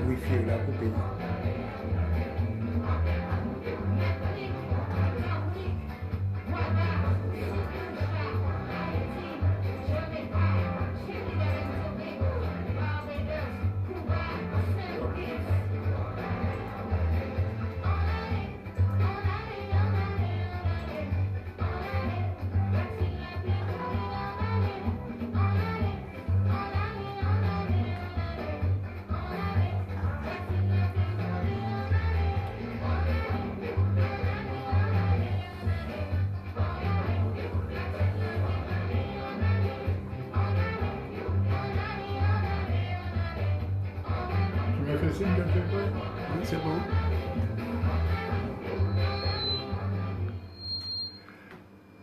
Wi-Fi là coupé. Tu me fais signe de faire quoi? Oui, c'est bon.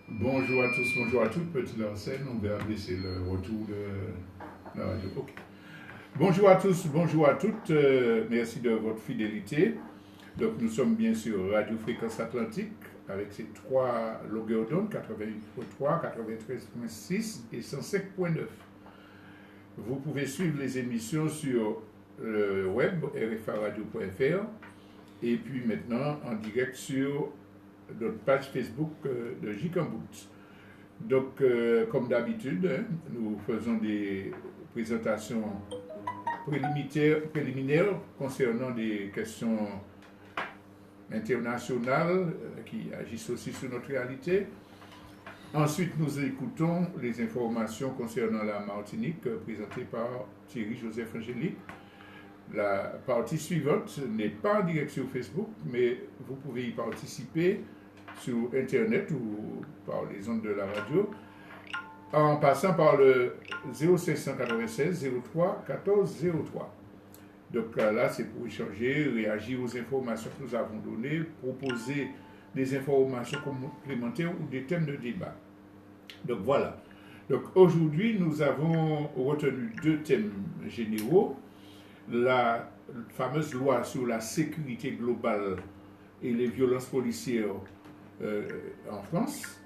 Bonjour à tous, bonjour à toutes, petit Larsen, on va laisser le retour de la radio. Ok. Bonjour à tous, bonjour à toutes, merci de votre fidélité. Donc nous sommes bien sur Radio Fréquence Atlantique avec ses trois longueurs d'onde, 88.3, 93.6 et 105.9. Vous pouvez suivre les émissions sur le web rfaradio.fr et puis maintenant en direct sur notre page Facebook de Jikambout. Donc, comme d'habitude, nous faisons des présentations préliminaires concernant des questions internationales qui agissent aussi sur notre réalité. Ensuite, nous écoutons les informations concernant la Martinique présentées par Thierry Joseph Angélique. La partie suivante n'est pas en direct sur Facebook, mais vous pouvez y participer sur Internet ou par les ondes de la radio, en passant par le 0596 03 14 03. Donc là, c'est pour échanger, réagir aux informations que nous avons données, proposer des informations complémentaires ou des thèmes de débat. Donc voilà. Donc aujourd'hui, nous avons retenu deux thèmes généraux. La fameuse loi sur la sécurité globale et les violences policières en France.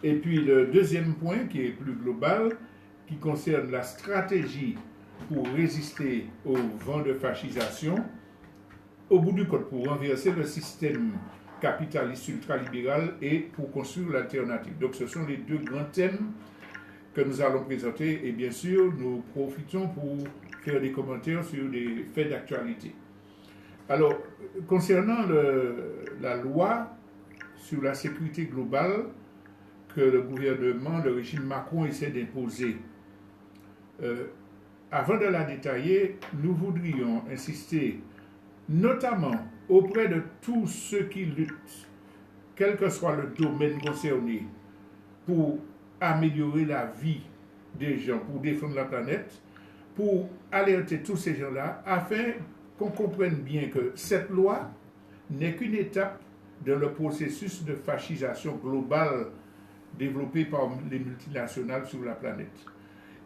Et puis le deuxième point qui est plus global, qui concerne la stratégie pour résister au vent de fascisation, au bout du compte, pour renverser le système capitaliste ultralibéral et pour construire l'alternative. Donc ce sont les deux grands thèmes que nous allons présenter et bien sûr nous profitons pour faire des commentaires sur des faits d'actualité. Alors, concernant la loi sur la sécurité globale que le gouvernement, le régime Macron essaie d'imposer, avant de la détailler, nous voudrions insister notamment auprès de tous ceux qui luttent, quel que soit le domaine concerné, pour améliorer la vie des gens, pour défendre la planète, pour alerter tous ces gens-là, afin qu'on comprenne bien que cette loi n'est qu'une étape dans le processus de fascisation globale développé par les multinationales sur la planète.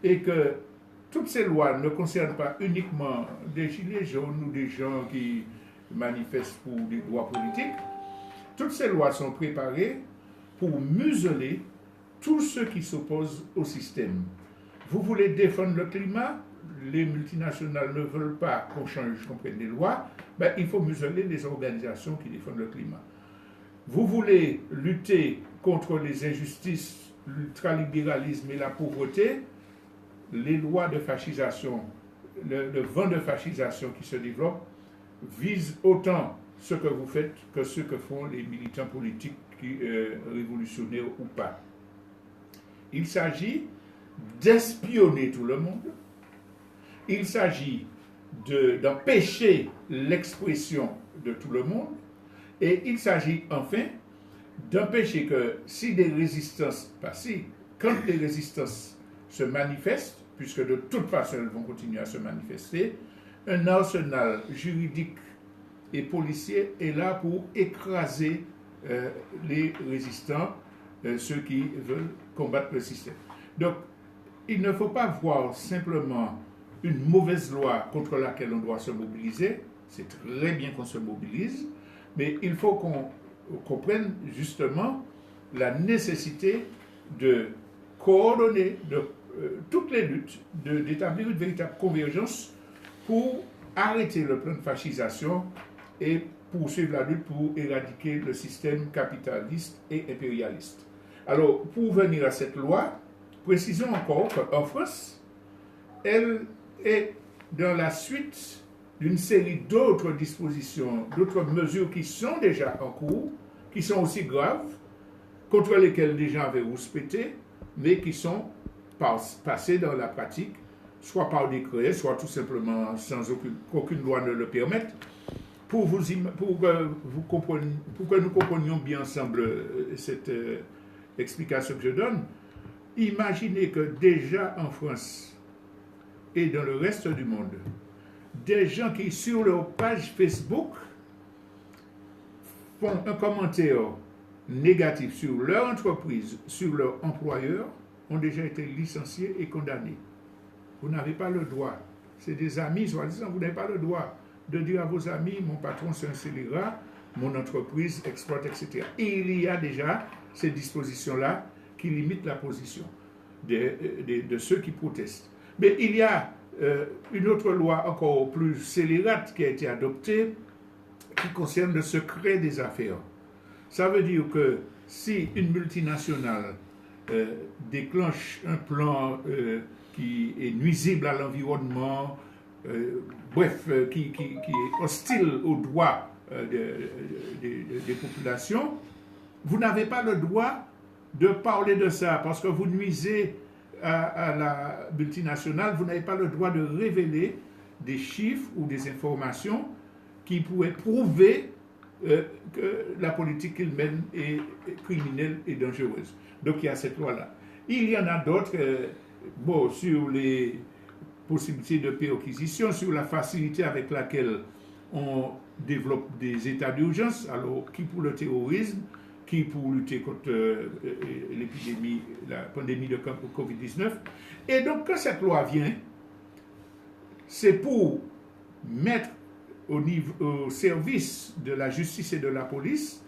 Et que toutes ces lois ne concernent pas uniquement des gilets jaunes ou des gens qui manifestent pour des droits politiques. Toutes ces lois sont préparées pour museler tous ceux qui s'opposent au système. Vous voulez défendre le climat, les multinationales ne veulent pas qu'on change, qu'on prenne des lois, ben, il faut museler les organisations qui défendent le climat. Vous voulez lutter contre les injustices, l'ultralibéralisme et la pauvreté, les lois de fascisation, le vent de fascisation qui se développe vise autant ce que vous faites que ce que font les militants politiques révolutionnaires ou pas. Il s'agit d'espionner tout le monde. Il s'agit d'empêcher l'expression de tout le monde. Et il s'agit enfin d'empêcher que si des résistances, quand les résistances se manifestent, puisque de toute façon elles vont continuer à se manifester, un arsenal juridique et policier est là pour écraser les résistants, ceux qui veulent combattre le système. Donc, il ne faut pas voir simplement une mauvaise loi contre laquelle on doit se mobiliser. C'est très bien qu'on se mobilise, mais il faut qu'on comprenne justement la nécessité de coordonner toutes les luttes, d'établir une véritable convergence pour arrêter le plan de fascisation et poursuivre la lutte pour éradiquer le système capitaliste et impérialiste. Alors, pour venir à cette loi, précisons encore qu'en France, elle est dans la suite d'une série d'autres dispositions, d'autres mesures qui sont déjà en cours, qui sont aussi graves, contre lesquelles les gens avaient rouspété, mais qui sont passées dans la pratique, soit par décret, soit tout simplement sans qu'aucune loi ne le permette, pour que nous comprenions bien ensemble cette explication que je donne. Imaginez que déjà en France et dans le reste du monde, des gens qui sur leur page Facebook font un commentaire négatif sur leur entreprise, sur leur employeur, ont déjà été licenciés et condamnés. Vous n'avez pas le droit, c'est des amis, soi-disant, vous n'avez pas le droit de dire à vos amis, mon patron c'est un scélérat, mon entreprise exploite, etc. Et il y a déjà ces dispositions-là qui limitent la position de ceux qui protestent. Mais il y a une autre loi encore plus scélérate qui a été adoptée qui concerne le secret des affaires. Ça veut dire que si une multinationale déclenche un plan qui est nuisible à l'environnement, qui est hostile aux droits des populations, vous n'avez pas le droit de parler de ça parce que vous nuisez à la multinationale, vous n'avez pas le droit de révéler des chiffres ou des informations qui pourraient prouver que la politique qu'il mène est criminelle et dangereuse. Donc il y a cette loi-là. Il y en a d'autres, sur les possibilités de perquisition, sur la facilité avec laquelle on développe des états d'urgence, alors qui pour le terrorisme, qui pour lutter contre l'épidémie, la pandémie de Covid-19. Et donc quand cette loi vient, c'est pour mettre au service de la justice et de la police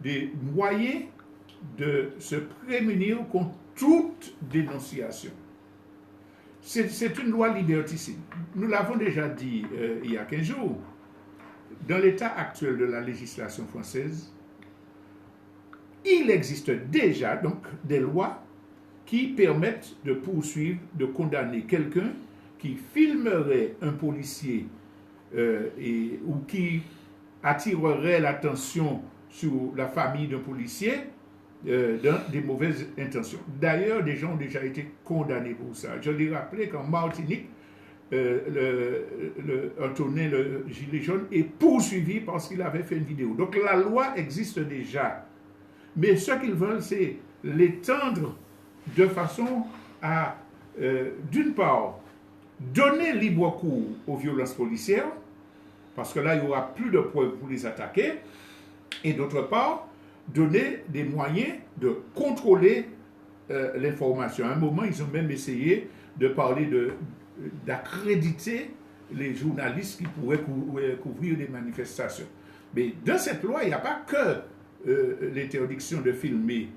des moyens de se prémunir contre toute dénonciation. C'est une loi liberticide. Nous l'avons déjà dit il y a 15 jours. Dans l'état actuel de la législation française, il existe déjà donc des lois qui permettent de poursuivre, de condamner quelqu'un qui filmerait un policier ou qui attirerait l'attention sur la famille d'un policier dans des mauvaises intentions. D'ailleurs, des gens ont déjà été condamnés pour ça. Je l'ai rappelé qu'en Martinique, Antonin, le gilet jaune, est poursuivi parce qu'il avait fait une vidéo. Donc la loi existe déjà. Mais ce qu'ils veulent, c'est l'étendre de façon à, d'une part, donner libre cours aux violences policières, parce que là, il n'y aura plus de preuves pour les attaquer, et d'autre part, donner des moyens de contrôler l'information. À un moment, ils ont même essayé de parler d'accréditer les journalistes qui pourraient couvrir des manifestations. Mais dans cette loi, il n'y a pas que l'interdiction de filmer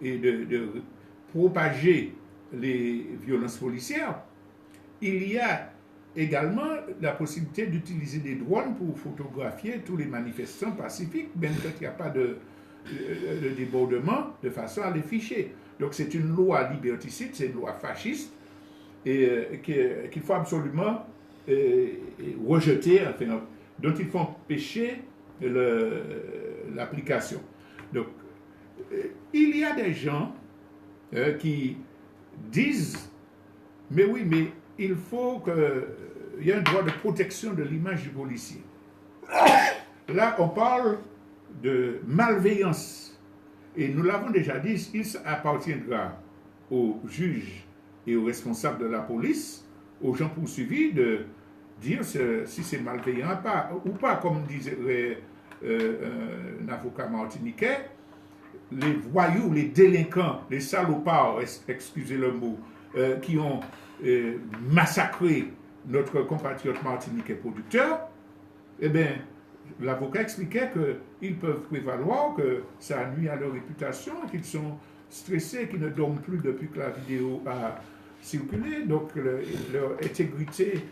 et de propager les violences policières. Il y a également la possibilité d'utiliser des drones pour photographier tous les manifestants pacifiques, même quand il n'y a pas de débordement, de façon à les ficher. Donc c'est une loi liberticide, c'est une loi fasciste, et qu'il faut absolument rejeter, enfin, dont il faut empêcher l'application. Donc, il y a des gens qui disent, mais oui, mais il faut qu'il y ait un droit de protection de l'image du policier. Là, on parle de malveillance. Et nous l'avons déjà dit, il appartiendra aux juges et aux responsables de la police, aux gens poursuivis, de dire si c'est malveillant ou pas, comme disait un avocat martiniquais. Les voyous, les délinquants, les salopards, excusez le mot, qui ont massacré notre compatriote martiniquais producteur, eh bien, l'avocat expliquait qu'ils peuvent prévaloir que ça nuit à leur réputation, qu'ils sont stressés, qu'ils ne dorment plus depuis que la vidéo a circulé, donc leur intégrité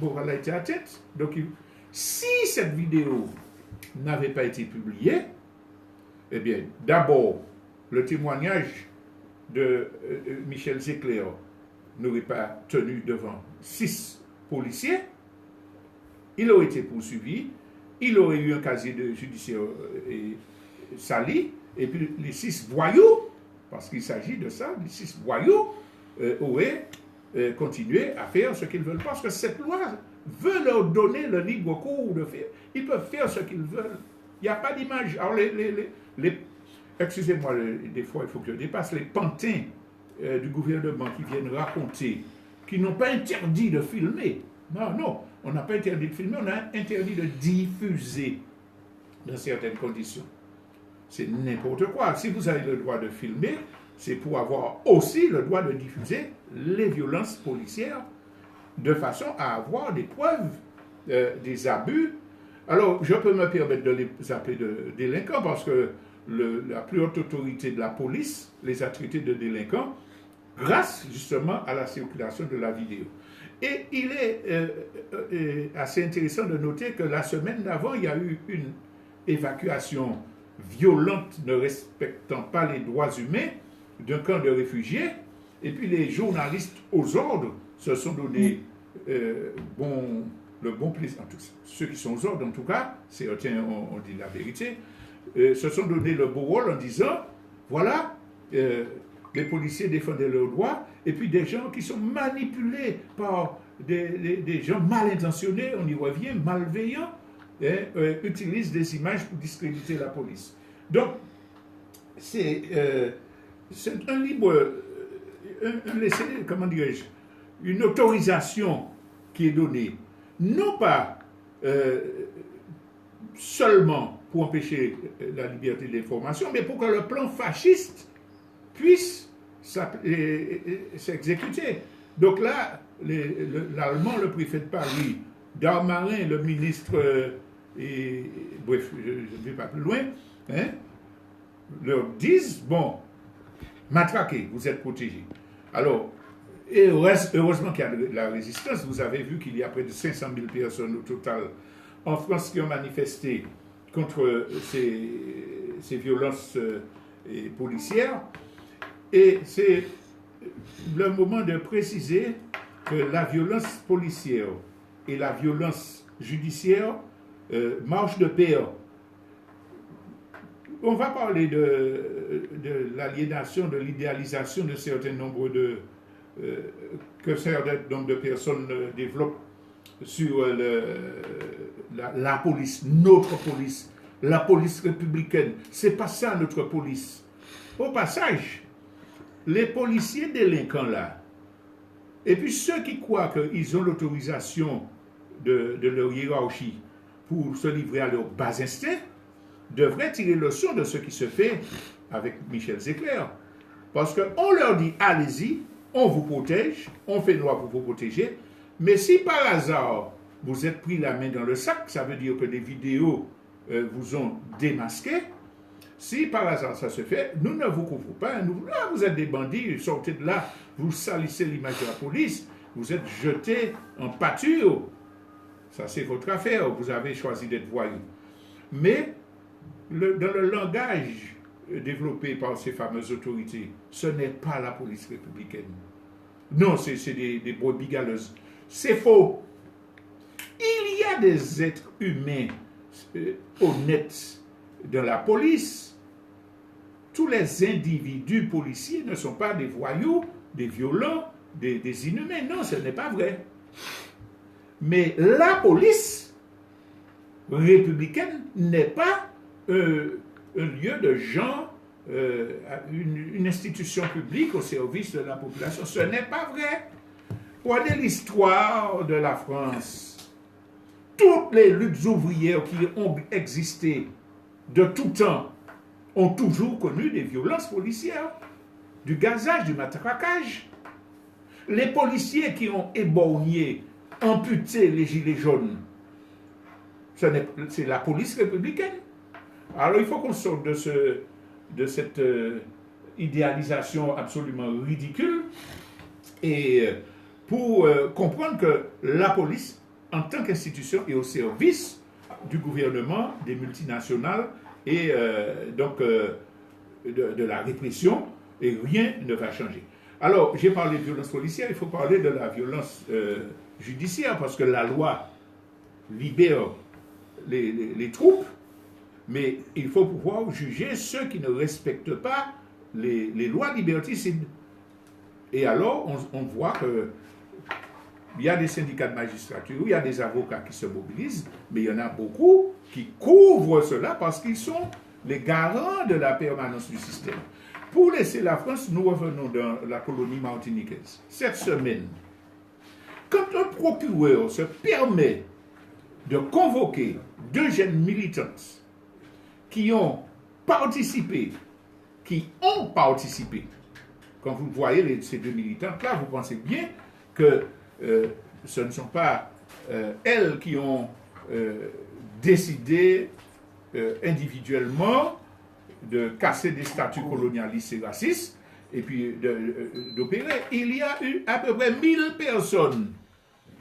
Boral a été à tête. Donc, si cette vidéo n'avait pas été publiée, eh bien, d'abord, le témoignage de Michel Zecler n'aurait pas tenu devant 6 policiers, il aurait été poursuivi, il aurait eu un casier de judiciaire sali, et puis les 6 voyous, parce qu'il s'agit de ça, les 6 voyous auraient continué à faire ce qu'ils veulent, parce que cette loi veut leur donner le libre cours de faire. Ils peuvent faire ce qu'ils veulent. Il n'y a pas d'image. Alors, excusez-moi, des fois, il faut que je dépasse, les pantins du gouvernement qui viennent raconter, qui n'ont pas interdit de filmer. Non, on n'a pas interdit de filmer, on a interdit de diffuser dans certaines conditions. C'est n'importe quoi. Si vous avez le droit de filmer, c'est pour avoir aussi le droit de diffuser les violences policières de façon à avoir des preuves des abus. Alors, je peux me permettre de les appeler de délinquants parce que la plus haute autorité de la police les a traités de délinquants grâce justement à la circulation de la vidéo. Et il est assez intéressant de noter que la semaine d'avant, il y a eu une évacuation violente ne respectant pas les droits humains d'un camp de réfugiés, et puis les journalistes aux ordres se sont donné le bon plaisir, en tout cas, ceux qui sont aux ordres en tout cas, certains ont dit la vérité, se sont donné le beau rôle en disant, voilà, les policiers défendaient leurs droits, et puis des gens qui sont manipulés par des gens mal intentionnés, on y revient, malveillants, utilisent des images pour discréditer la police. Donc, c'est un libre, comment dirais-je, une autorisation qui est donnée, non pas seulement pour empêcher la liberté de l'information, mais pour que le plan fasciste puisse s'exécuter. Donc là, l'Allemand, le préfet de Paris, Darmanin, le ministre, bref, je ne vais pas plus loin, leur disent, bon, matraquez, vous êtes protégés. Alors, et heureusement qu'il y a de la résistance. Vous avez vu qu'il y a près de 500 000 personnes au total en France qui ont manifesté contre ces violences policières. Et c'est le moment de préciser que la violence policière et la violence judiciaire marchent de pair. On va parler de l'aliénation, de l'idéalisation de certains nombres que certain nombre de personnes développent sur la police, notre police, la police républicaine. C'est pas ça notre police. Au passage, les policiers délinquants là, et puis ceux qui croient qu'ils ont l'autorisation de leur hiérarchie pour se livrer à leur bas instinct, devraient tirer leçon de ce qui se fait avec Michel Zecler. Parce qu'on leur dit, allez-y, on vous protège, on fait une loi pour vous protéger, mais si par hasard vous êtes pris la main dans le sac, ça veut dire que des vidéos vous ont démasqué. Si par hasard ça se fait, nous ne vous couvrons pas, vous êtes des bandits, sortez de là, vous salissez l'image de la police, vous êtes jetés en pâture. Ça c'est votre affaire, vous avez choisi d'être voyou. Mais dans le langage développé par ces fameuses autorités, ce n'est pas la police républicaine. Non, c'est des brebis galeuses. C'est faux. Il y a des êtres humains honnêtes dans la police. Tous les individus policiers ne sont pas des voyous, des violents, des inhumains. Non, ce n'est pas vrai. Mais la police républicaine n'est pas un lieu de gens, une institution publique au service de la population. Ce n'est pas vrai. Prenez l'histoire de la France. Toutes les luttes ouvrières qui ont existé de tout temps ont toujours connu des violences policières, du gazage, du matraquage. Les policiers qui ont éborgné, amputé les gilets jaunes, c'est la police républicaine. Alors il faut qu'on sorte de cette idéalisation absolument ridicule et pour comprendre que la police, en tant qu'institution, est au service du gouvernement, des multinationales et de la répression, et rien ne va changer. Alors, j'ai parlé de violence policière, il faut parler de la violence judiciaire, parce que la loi libère les troupes, mais il faut pouvoir juger ceux qui ne respectent pas les lois liberticides. Et alors, on voit qu'il y a des syndicats de magistrature, il y a des avocats qui se mobilisent, mais il y en a beaucoup qui couvrent cela parce qu'ils sont les garants de la permanence du système. Pour laisser la France, nous revenons dans la colonie martiniquaise. Cette semaine, quand un procureur se permet de convoquer 2 jeunes militantes qui ont participé, quand vous voyez ces 2 militantes-là, vous pensez bien que ce ne sont pas elles qui ont décidé individuellement de casser des statuts colonialistes et racistes et puis d'opérer. Il y a eu à peu près 1000 personnes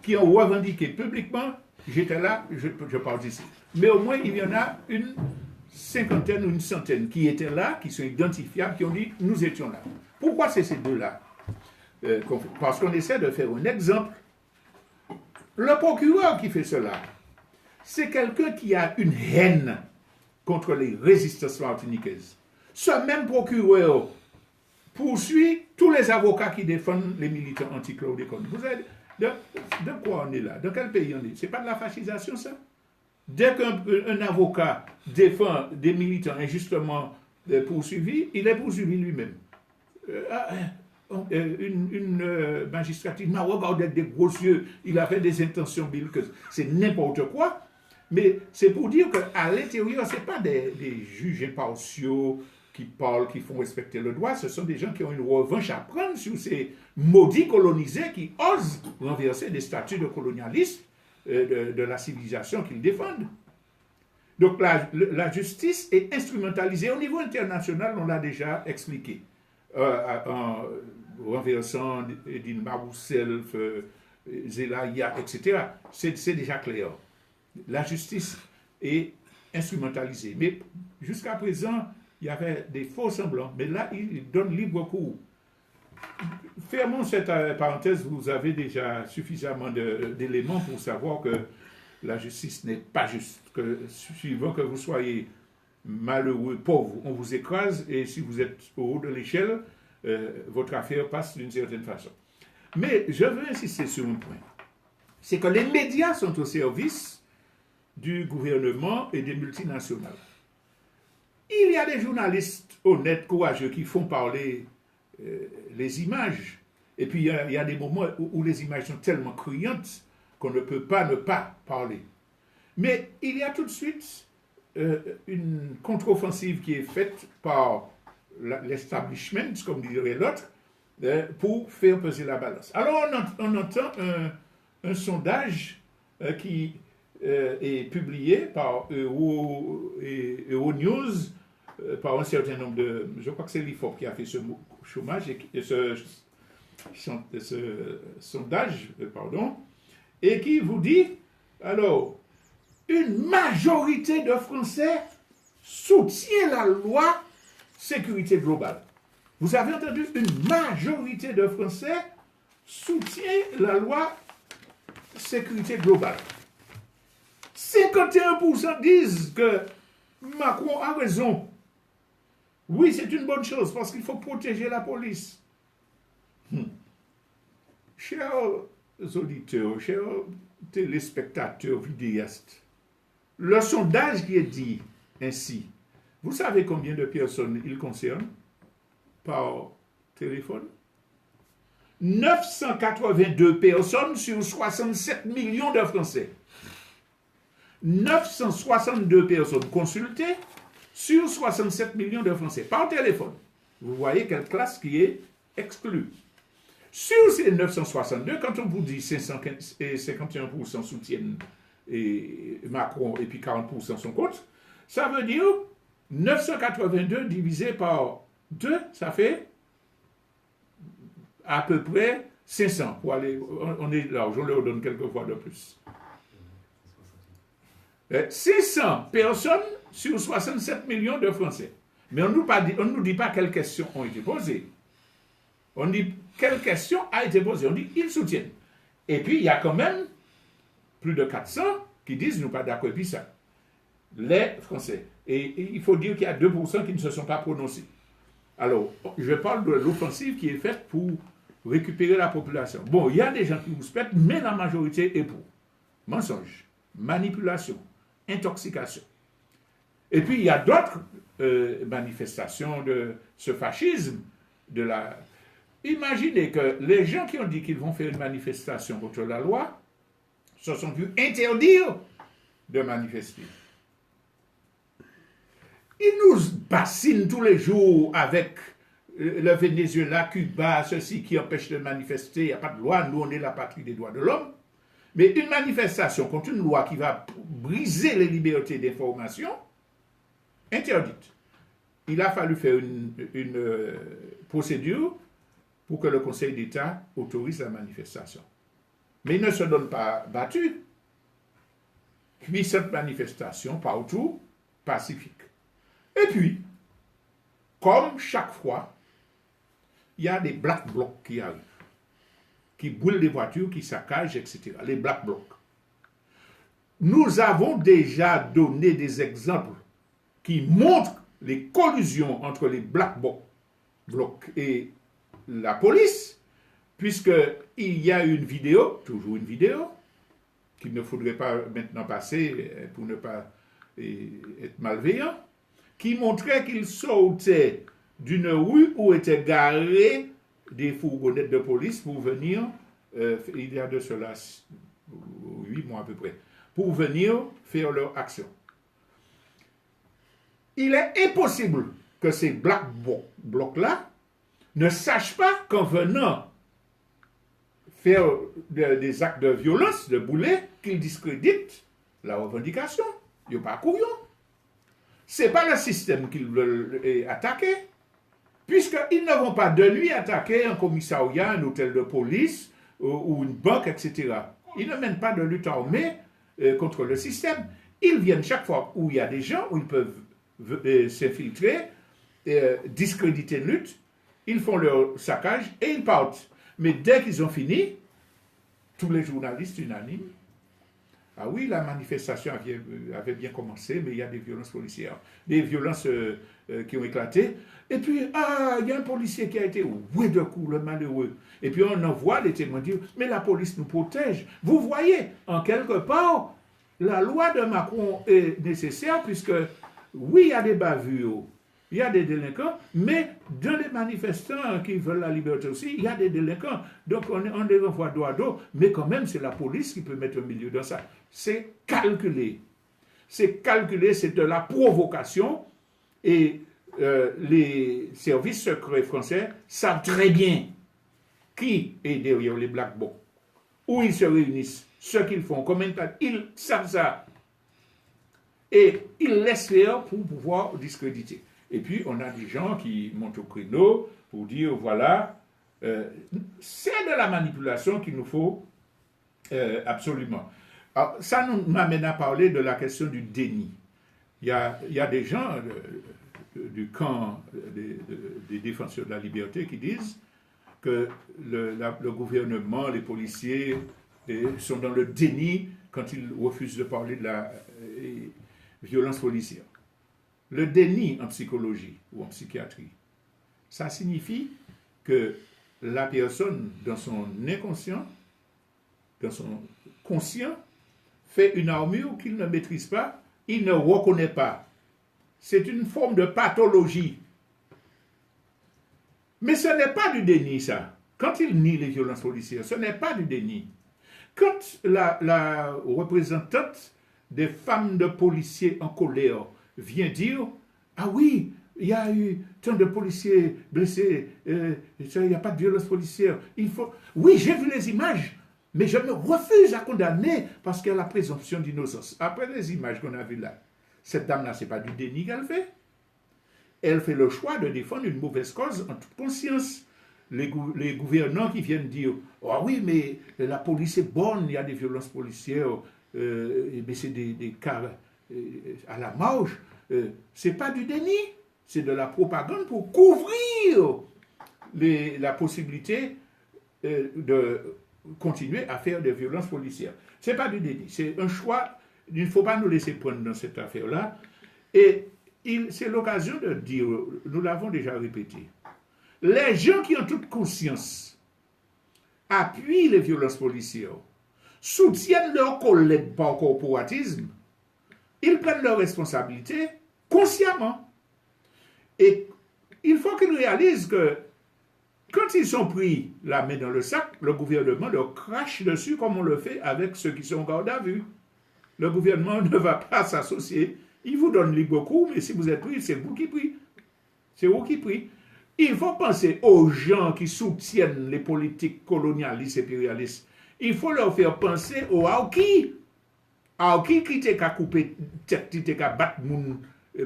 qui ont revendiqué publiquement, j'étais là, je participe. Mais au moins, il y en a une cinquantaine ou une centaine qui étaient là, qui sont identifiables, qui ont dit, nous étions là. Pourquoi c'est ces 2-là parce qu'on essaie de faire un exemple. Le procureur qui fait cela, c'est quelqu'un qui a une haine contre les résistances martiniquaises. Ce même procureur poursuit tous les avocats qui défendent les militants anti-chlordécone. Vous savez, de quoi on est là? Dans quel pays on est? C'est pas de la fascisation, ça? Dès qu'un avocat défend des militants injustement poursuivis, il est poursuivi lui-même. Une magistrature m'a regardé avec des gros yeux, il a fait des intentions belliqueuses. C'est n'importe quoi. Mais c'est pour dire qu'à l'intérieur, ce n'est pas des juges impartiaux qui parlent, qui font respecter le droit. Ce sont des gens qui ont une revanche à prendre sur ces maudits colonisés qui osent renverser des statuts de colonialistes de la civilisation qu'ils défendent. Donc la justice est instrumentalisée. Au niveau international, on l'a déjà expliqué. En renversant Dilma Rousseff, Zelaya, etc. C'est déjà clair. La justice est instrumentalisée. Mais jusqu'à présent, il y avait des faux semblants. Mais là, il donne libre cours. Fermons cette parenthèse. Vous avez déjà suffisamment d'éléments pour savoir que la justice n'est pas juste. Que, suivant que vous soyez malheureux, pauvre, on vous écrase. Et si vous êtes au haut de l'échelle, votre affaire passe d'une certaine façon. Mais je veux insister sur un point. C'est que les médias sont au service du gouvernement et des multinationales. Il y a des journalistes honnêtes, courageux, qui font parler les images. Et puis il y a des moments où les images sont tellement criantes qu'on ne peut pas ne pas parler. Mais il y a tout de suite une contre-offensive qui est faite par l'establishment, comme dirait l'autre, pour faire peser la balance. Alors on entend un sondage qui est publié par Euronews, par un certain nombre de... Je crois que c'est l'IFOP qui a fait ce chômage et ce sondage, et qui vous dit, alors, une majorité de Français soutient la loi sécurité globale. Vous avez entendu, une majorité de Français soutient la loi sécurité globale. 51% disent que Macron a raison. Oui, c'est une bonne chose parce qu'il faut protéger la police. Chers auditeurs, chers téléspectateurs, vidéastes, le sondage qui est dit ainsi, vous savez combien de personnes il concerne par téléphone? 982 personnes sur 67 millions de Français. 962 personnes consultées sur 67 millions de Français par téléphone. Vous voyez quelle classe qui est exclue. Sur ces 962, quand on vous dit 51% soutiennent Macron et puis 40% sont contre, ça veut dire 982 divisé par 2, ça fait à peu près 500 pour aller, on est large, on leur donne quelques fois de plus. 600 personnes sur 67 millions de Français. Mais on ne nous dit pas quelles questions ont été posées. On dit quelle question a été posée. On dit ils soutiennent. Et puis il y a quand même plus de 400 qui disent nous pas d'accord. Et puis ça, les Français. Et il faut dire qu'il y a 2% qui ne se sont pas prononcés. Alors, je parle de l'offensive qui est faite pour récupérer la population. Bon, il y a des gens qui vous spectent, mais la majorité est pour. Mensonge, manipulation, intoxication. Et puis, il y a d'autres manifestations de ce fascisme. Imaginez que les gens qui ont dit qu'ils vont faire une manifestation contre la loi se sont vus interdire de manifester. Ils nous bassinent tous les jours avec le Venezuela, Cuba, ceci qui empêche de manifester. Il n'y a pas de loi, nous on est la patrie des droits de l'homme. Mais une manifestation contre une loi qui va briser les libertés d'information, interdite. Il a fallu faire une procédure pour que le Conseil d'État autorise la manifestation. Mais il ne se donne pas battu. Puis cette manifestation, partout, pacifique. Et puis, comme chaque fois, il y a des black blocs qui arrivent, qui brûlent les voitures, qui saccagent, etc. Les black blocs. Nous avons déjà donné des exemples qui montrent les collusions entre les black blocs et la police, puisqu'il y a une vidéo, toujours une vidéo, qu'il ne faudrait pas maintenant passer pour ne pas être malveillant, qui montrait qu'il sortait d'une rue où étaient garées des fourgonnettes de police pour venir, il y a de cela 8 mois à peu près, pour venir faire leur action. Il est impossible que ces black blocs-là ne sachent pas qu'en venant faire des actes de violence, de boulet, qu'ils discréditent la revendication. Ils n'ont pas couillon. Ce n'est pas le système qu'ils veulent attaquer, puisqu'ils ne vont pas de nuit attaquer un commissariat, un hôtel de police ou une banque, etc. Ils ne mènent pas de lutte armée contre le système. Ils viennent chaque fois où il y a des gens, où ils peuvent s'infiltrer, discréditer une lutte, ils font leur saccage et ils partent. Mais dès qu'ils ont fini, tous les journalistes unanimes, ah oui, la manifestation avait bien commencé, mais il y a des violences policières, des violences qui ont éclaté. Et puis, il y a un policier qui a été oué de coups, le malheureux. Et puis on envoie les témoins dire, mais la police nous protège. Vous voyez, en quelque part, la loi de Macron est nécessaire, puisque oui, il y a des bavures, il y a des délinquants, mais dans les manifestants qui veulent la liberté aussi, il y a des délinquants. Donc on les renvoie dos à dos, mais quand même c'est la police qui peut mettre au milieu de ça. C'est calculé. C'est calculé, c'est de la provocation, et les services secrets français savent très bien qui est derrière les black blocs, où ils se réunissent, ce qu'ils font, combien de temps, ils savent ça. Et ils laissent faire pour pouvoir discréditer. Et puis, on a des gens qui montent au créneau pour dire, voilà, c'est de la manipulation qu'il nous faut absolument. Alors, ça nous m'amène à parler de la question du déni. Il y a des gens du camp des défenseurs de la liberté qui disent que le gouvernement, les policiers sont dans le déni quand ils refusent de parler de la violence policière. Le déni en psychologie ou en psychiatrie, ça signifie que la personne, dans son inconscient, dans son conscient, fait une armure qu'il ne maîtrise pas, il ne reconnaît pas. C'est une forme de pathologie. Mais ce n'est pas du déni, ça. Quand il nie les violences policières, ce n'est pas du déni. Quand la représentante des femmes de policiers en colère vient dire « Ah oui, il y a eu tant de policiers blessés, il n'y a pas de violence policière. Il faut... » Oui, j'ai vu les images, mais je me refuse à condamner parce qu'il y a la présomption d'innocence. Après les images qu'on a vues là, cette dame-là, ce n'est pas du déni qu'elle fait. Elle fait le choix de défendre une mauvaise cause en toute conscience. les gouvernants qui viennent dire « Ah oui, mais la police est bonne, il y a des violences policières, mais c'est des cas à la marge. C'est pas du déni, c'est de la propagande pour couvrir la possibilité de continuer à faire des violences policières. C'est pas du déni, c'est un choix. Il ne faut pas nous laisser prendre dans cette affaire-là. Et c'est l'occasion de dire, nous l'avons déjà répété, les gens qui ont toute conscience appuient les violences policières, soutiennent leurs collègues par corporatisme, ils prennent leurs responsabilités consciemment. Et il faut qu'ils réalisent que quand ils sont pris la main dans le sac, le gouvernement leur crache dessus comme on le fait avec ceux qui sont en garde à vue. Le gouvernement ne va pas s'associer. Il vous donne libre cours, mais si vous êtes pris, c'est vous qui pris. C'est vous qui pris. Il faut penser aux gens qui soutiennent les politiques colonialistes et impérialistes. Il faut leur faire penser aux Aoki. Aoki qui était qu'à couper tête, qui était qu'à battre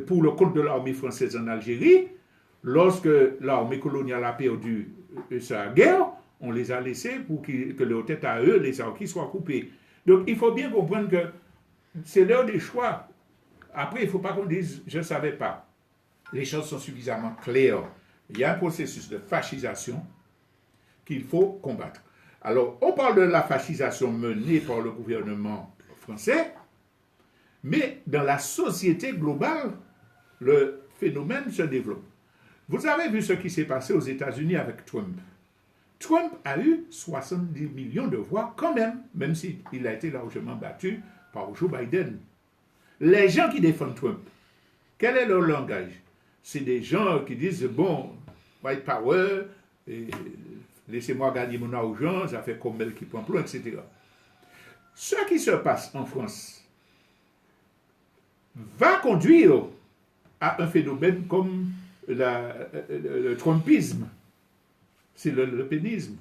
pour le compte de l'armée française en Algérie. Lorsque l'armée coloniale a perdu sa guerre, on les a laissés pour que leur tête à eux, les Aoki, soient coupés. Donc il faut bien comprendre que c'est l'heure des choix. Après, il ne faut pas qu'on dise « je ne savais pas ». Les choses sont suffisamment claires. Il y a un processus de fascisation qu'il faut combattre. Alors, on parle de la fascisation menée par le gouvernement français, mais dans la société globale, le phénomène se développe. Vous avez vu ce qui s'est passé aux États-Unis avec Trump. Trump a eu 70 millions de voix quand même s'il a été largement battu par Joe Biden. Les gens qui défendent Trump, quel est leur langage? C'est des gens qui disent, bon, white power, laissez-moi gagner mon argent, ça fait comme elle qui prend plomb, etc. Ce qui se passe en France va conduire à un phénomène comme le trumpisme, c'est le pénisme.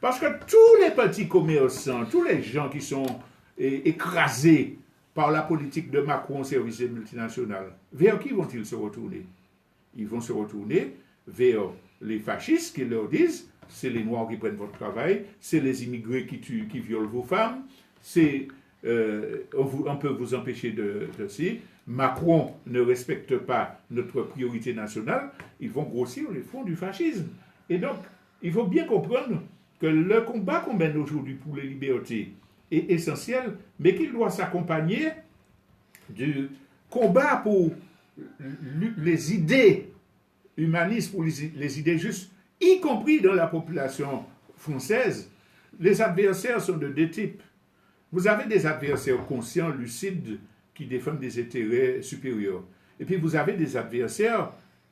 Parce que tous les petits commerçants, tous les gens qui sont écrasés par la politique de Macron au service des multinationales, vers qui vont-ils se retourner? Ils vont se retourner vers les fascistes qui leur disent c'est les Noirs qui prennent votre travail, c'est les immigrés qui violent vos femmes, on peut vous empêcher de si. Macron ne respecte pas notre priorité nationale, ils vont grossir les fonds du fascisme. Et donc, il faut bien comprendre que le combat qu'on mène aujourd'hui pour les libertés est essentiel, mais qu'il doit s'accompagner du combat pour les idées humanistes, pour les idées justes, y compris dans la population française. Les adversaires sont de deux types. Vous avez des adversaires conscients, lucides, qui défendent des intérêts supérieurs. Et puis vous avez des adversaires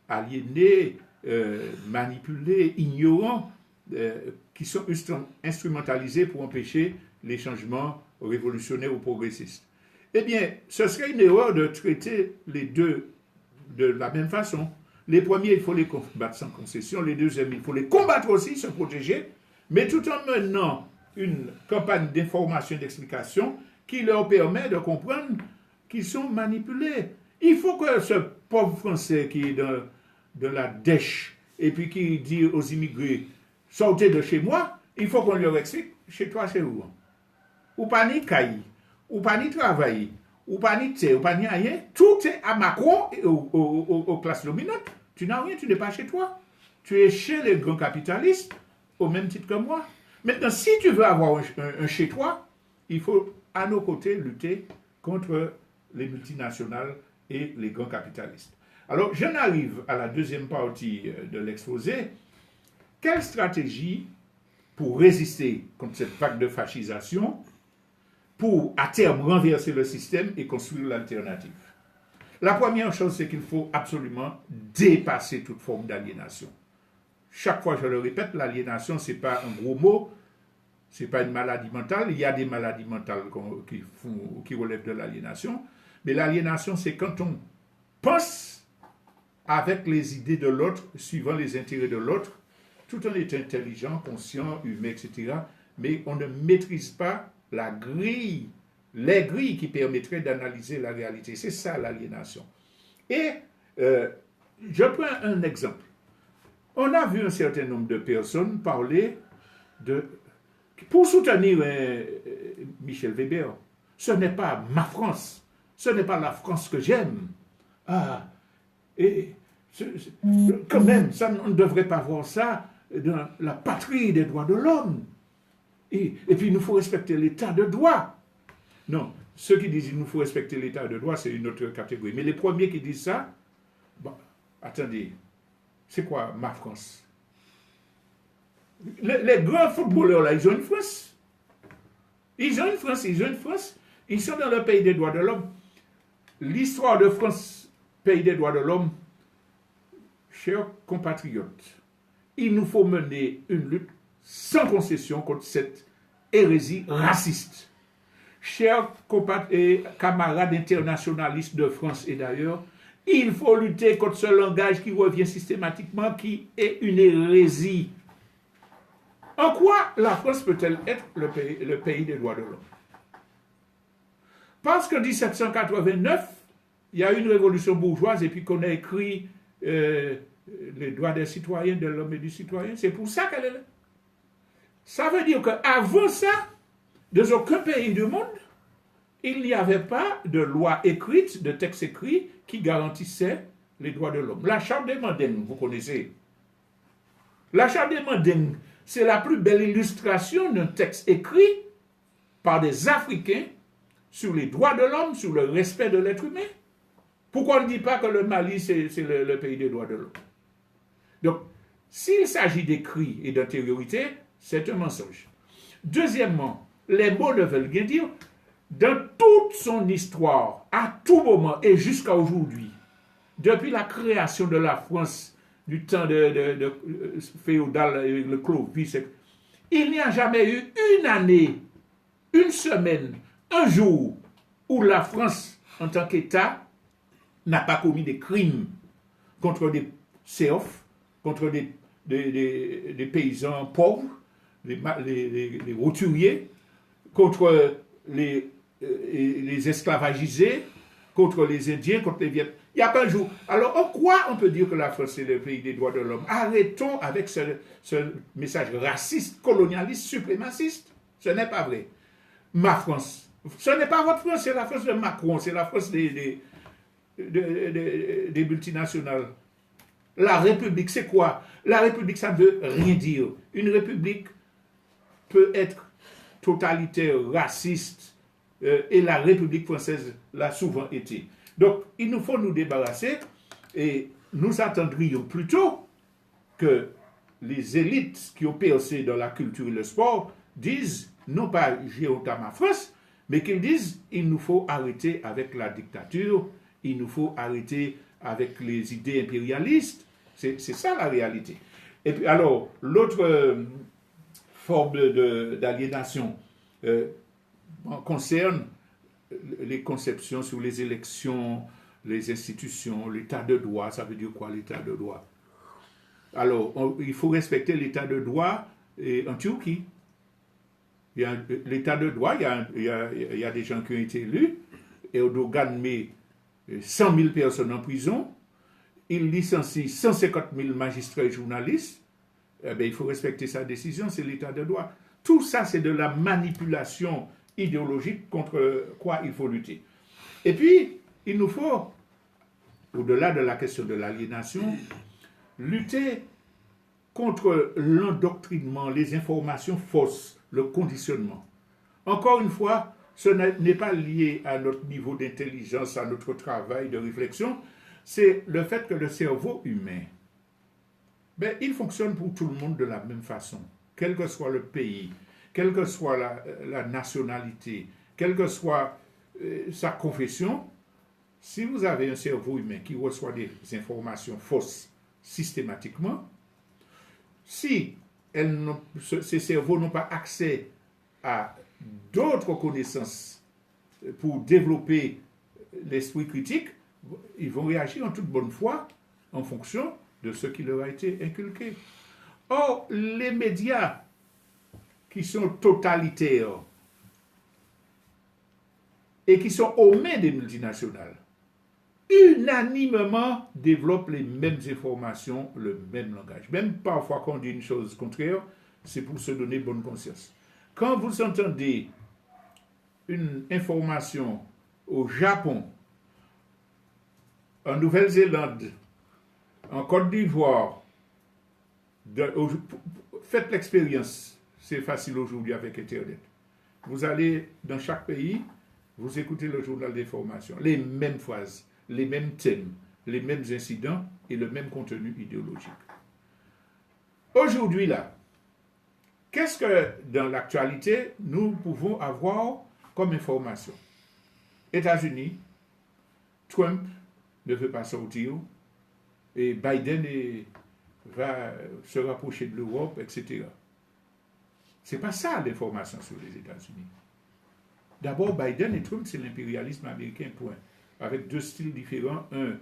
aliénés, manipulés, ignorants, qui sont instrumentalisés pour empêcher les changements révolutionnaires ou progressistes. Eh bien, ce serait une erreur de traiter les deux de la même façon. Les premiers, il faut les combattre sans concession. Les deuxièmes, il faut les combattre aussi, se protéger, mais tout en menant une campagne d'information et d'explication qui leur permet de comprendre qu'ils sont manipulés. Il faut que ce pauvre Français qui est de la dèche et puis qui dit aux immigrés « sortez de chez moi », il faut qu'on leur explique « chez toi, c'est où ?» Ou pas ni caille, ou pas ni travail, ou pas ni thé, ou pas ni rien. Tout est à Macron et aux classes dominantes. Tu n'as rien, tu n'es pas chez toi. Tu es chez les grands capitalistes, au même titre que moi. Maintenant, si tu veux avoir un chez toi, il faut à nos côtés lutter contre les multinationales et les grands capitalistes. Alors, j'en arrive à la deuxième partie de l'exposé. Quelle stratégie pour résister contre cette vague de fascisation, pour à terme renverser le système et construire l'alternative? La première chose, c'est qu'il faut absolument dépasser toute forme d'aliénation. Chaque fois, je le répète, l'aliénation, ce n'est pas un gros mot, ce n'est pas une maladie mentale. Il y a des maladies mentales qui relèvent de l'aliénation, mais l'aliénation, c'est quand on pense avec les idées de l'autre, suivant les intérêts de l'autre, tout en étant intelligent, conscient, humain, etc., mais on ne maîtrise pas la grille, les grilles qui permettraient d'analyser la réalité. C'est ça l'aliénation. Et je prends un exemple. On a vu un certain nombre de personnes parler pour soutenir Michel Weber. Ce n'est pas ma France. Ce n'est pas la France que j'aime. Ah, et quand même, ça, on ne devrait pas voir ça dans la patrie des droits de l'homme. Et puis, il nous faut respecter l'état de droit. Non, ceux qui disent qu'il nous faut respecter l'état de droit, c'est une autre catégorie. Mais les premiers qui disent ça, bon, attendez, c'est quoi ma France? Les grands footballeurs, là, ils ont une France. Ils ont une France. Ils sont dans le pays des droits de l'homme. L'histoire de France, pays des droits de l'homme, chers compatriotes, il nous faut mener une lutte sans concession contre cette hérésie raciste. Chers camarades internationalistes de France et d'ailleurs, il faut lutter contre ce langage qui revient systématiquement, qui est une hérésie. En quoi la France peut-elle être le pays des droits de l'homme? Parce qu'en 1789, il y a eu une révolution bourgeoise et puis qu'on a écrit les droits des citoyens, de l'homme et du citoyen. C'est pour ça qu'elle est là. Ça veut dire qu'avant ça, dans aucun pays du monde, il n'y avait pas de loi écrite, de texte écrit qui garantissait les droits de l'homme. La Charte des Mandingues, vous connaissez. La Charte des Mandingues, c'est la plus belle illustration d'un texte écrit par des Africains sur les droits de l'homme, sur le respect de l'être humain. Pourquoi on ne dit pas que le Mali, c'est le pays des droits de l'homme? Donc, s'il s'agit d'écrit et d'antériorité, c'est un mensonge. Deuxièmement, les mots ne veulent rien dire. Dans toute son histoire, à tout moment et jusqu'à aujourd'hui, depuis la création de la France, du temps de féodal, le Clovis, il n'y a jamais eu une année, une semaine, un jour où la France, en tant qu'État, n'a pas commis des crimes contre des serfs, contre des paysans pauvres, les roturiers, contre les esclavagisés, contre les Indiens, contre les Vietnamiens. Il n'y a pas un jour. Alors, en quoi on peut dire que la France est le pays des droits de l'homme? Arrêtons avec ce message raciste, colonialiste, suprémaciste. Ce n'est pas vrai. Ma France. Ce n'est pas votre France, c'est la France de Macron, c'est la France des multinationales. La République, c'est quoi? La République, ça ne veut rien dire. Une République peut être totalitaire, raciste, et la République française l'a souvent été. Donc, il nous faut nous débarrasser et nous attendrions plutôt que les élites qui ont percé dans la culture et le sport disent, non pas j'ai honte à ma France, mais qu'ils disent, il nous faut arrêter avec la dictature, il nous faut arrêter avec les idées impérialistes. C'est ça la réalité. Et puis, alors, l'autre forme d'aliénation concerne les conceptions sur les élections, les institutions, l'état de droit. Ça veut dire quoi, l'état de droit? Alors, il faut respecter l'état de droit en Turquie. L'état de droit, il y a des gens qui ont été élus. Erdogan met 100 000 personnes en prison. Il licencie 150 000 magistrats et journalistes. Eh bien, il faut respecter sa décision, c'est l'état de droit. Tout ça, c'est de la manipulation idéologique contre quoi il faut lutter. Et puis, il nous faut, au-delà de la question de l'aliénation, lutter contre l'endoctrinement, les informations fausses, le conditionnement. Encore une fois, ce n'est pas lié à notre niveau d'intelligence, à notre travail de réflexion, c'est le fait que le cerveau humain, ben, il fonctionne pour tout le monde de la même façon, quel que soit le pays, quelle que soit la nationalité, quelle que soit sa confession. Si vous avez un cerveau humain qui reçoit des informations fausses systématiquement, si ces cerveaux n'ont pas accès à d'autres connaissances pour développer l'esprit critique, ils vont réagir en toute bonne foi en fonction de ce qui leur a été inculqué. Or, les médias qui sont totalitaires et qui sont aux mains des multinationales, unanimement développent les mêmes informations, le même langage. Même parfois quand on dit une chose contraire, c'est pour se donner bonne conscience. Quand vous entendez une information au Japon, en Nouvelle-Zélande, en Côte d'Ivoire, faites l'expérience, c'est facile aujourd'hui avec Internet. Vous allez dans chaque pays, vous écoutez le journal d'information, les mêmes phrases, les mêmes thèmes, les mêmes incidents et le même contenu idéologique. Aujourd'hui, là, qu'est-ce que dans l'actualité nous pouvons avoir comme information? États-Unis, Trump ne veut pas sortir et Biden va se rapprocher de l'Europe, etc. Ce n'est pas ça l'information sur les États-Unis. D'abord, Biden et Trump, c'est l'impérialisme américain, point. Avec deux styles différents, un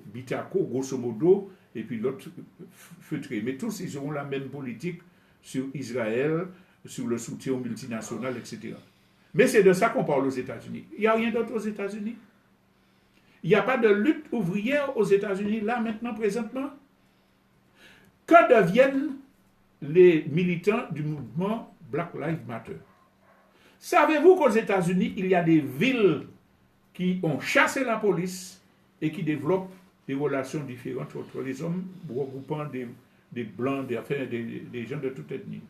bitaco, grosso modo, et puis l'autre feutré. Mais tous, ils auront la même politique sur Israël, sur le soutien aux multinationales, etc. Mais c'est de ça qu'on parle aux États-Unis. Il n'y a rien d'autre aux États-Unis. Il n'y a pas de lutte ouvrière aux États-Unis, là, maintenant, présentement. Que deviennent les militants du mouvement Black Lives Matter? Savez-vous qu'aux États-Unis, il y a des villes qui ont chassé la police et qui développent des relations différentes entre les hommes, regroupant des blancs, des gens de toute ethnie?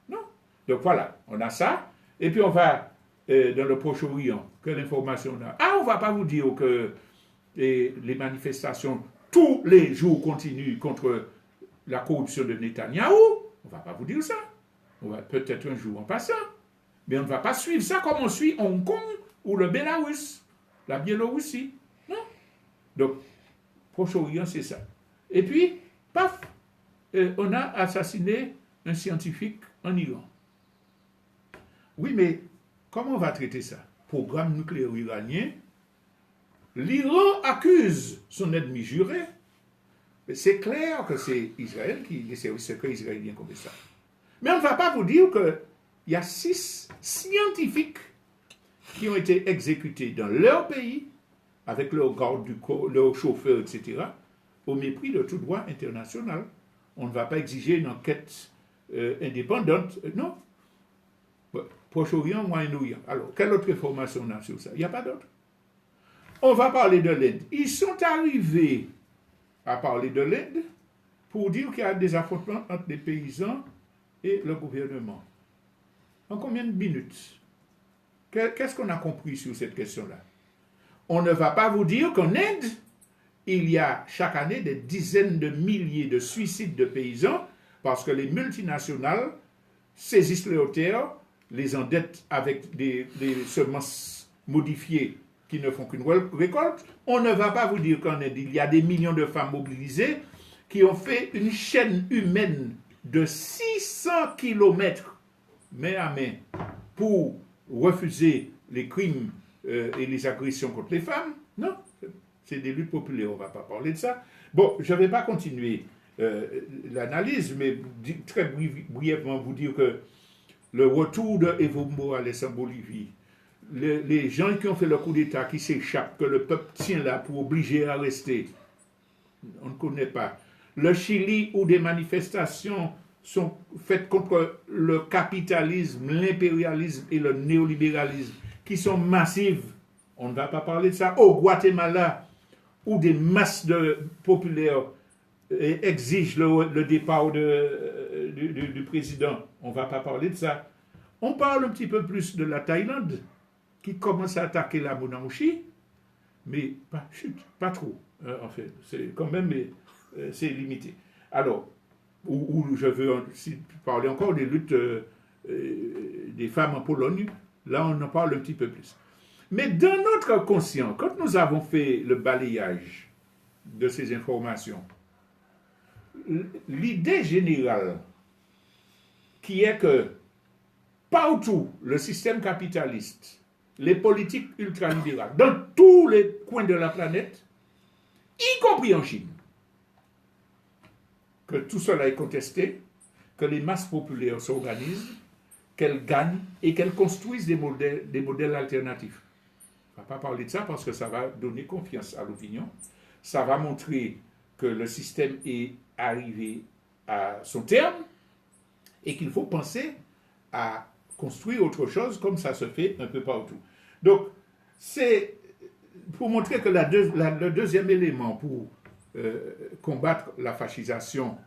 Non. Donc voilà, on a ça. Et puis on va dans le Proche-Orient. Quelle information on a? Ah, on ne va pas vous dire que les manifestations tous les jours continuent contre la corruption de Netanyahou. On ne va pas vous dire ça. On va peut-être un jour en passant. Mais on ne va pas suivre ça comme on suit Hong Kong ou le Bélarus, la Biélorussie. Non. Donc, Proche-Orient, c'est ça. Et puis, paf, on a assassiné un scientifique en Iran. Oui, mais comment on va traiter ça? Programme nucléaire iranien. L'Iran accuse son ennemi juré. Mais c'est clair que c'est Israël les services secrets israéliens comme ça. Mais on ne va pas vous dire qu'il y a 6 scientifiques qui ont été exécutés dans leur pays, avec leur garde du corps, leur chauffeur, etc., au mépris de tout droit international. On ne va pas exiger une enquête indépendante. Non. Proche-Orient, Moyen-Orient. Alors, quelle autre information on a sur ça? Il n'y a pas d'autre. On va parler de l'Inde. Ils sont arrivés à parler de l'Inde pour dire qu'il y a des affrontements entre les paysans et le gouvernement. En combien de minutes? Qu'est-ce qu'on a compris sur cette question-là? On ne va pas vous dire qu'en Inde, il y a chaque année des dizaines de milliers de suicides de paysans parce que les multinationales saisissent leurs terres, les endettent avec des semences modifiées qui ne font qu'une récolte. On ne va pas vous dire qu'en Inde, il y a des millions de femmes mobilisées qui ont fait une chaîne humaine de 600 kilomètres main à main pour refuser les crimes et les agressions contre les femmes. Non, c'est des luttes populaires, on ne va pas parler de ça. Bon, je ne vais pas continuer l'analyse, mais très brièvement vous dire que le retour de Evo Morales en Bolivie, les gens qui ont fait le coup d'État, qui s'échappent, que le peuple tient là pour obliger à rester, on ne connaît pas. Le Chili, où des manifestations sont faites contre le capitalisme, l'impérialisme et le néolibéralisme, qui sont massives, on ne va pas parler de ça. Au Guatemala, où des masses de populaires exigent le départ du président, on ne va pas parler de ça. On parle un petit peu plus de la Thaïlande, qui commence à attaquer la monarchie, mais pas trop, en fait. C'est quand même, c'est limité. Alors, où je veux parler encore des luttes des femmes en Pologne, là on en parle un petit peu plus. Mais dans notre conscient, quand nous avons fait le balayage de ces informations, l'idée générale qui est que partout le système capitaliste, les politiques ultralibérales, dans tous les coins de la planète, y compris en Chine, que tout cela est contesté, que les masses populaires s'organisent, qu'elles gagnent et qu'elles construisent des modèles alternatifs. On ne va pas parler de ça parce que ça va donner confiance à l'opinion. Ça va montrer que le système est arrivé à son terme et qu'il faut penser à construire autre chose comme ça se fait un peu partout. Donc, c'est pour montrer que le deuxième élément pour combattre la fascisation,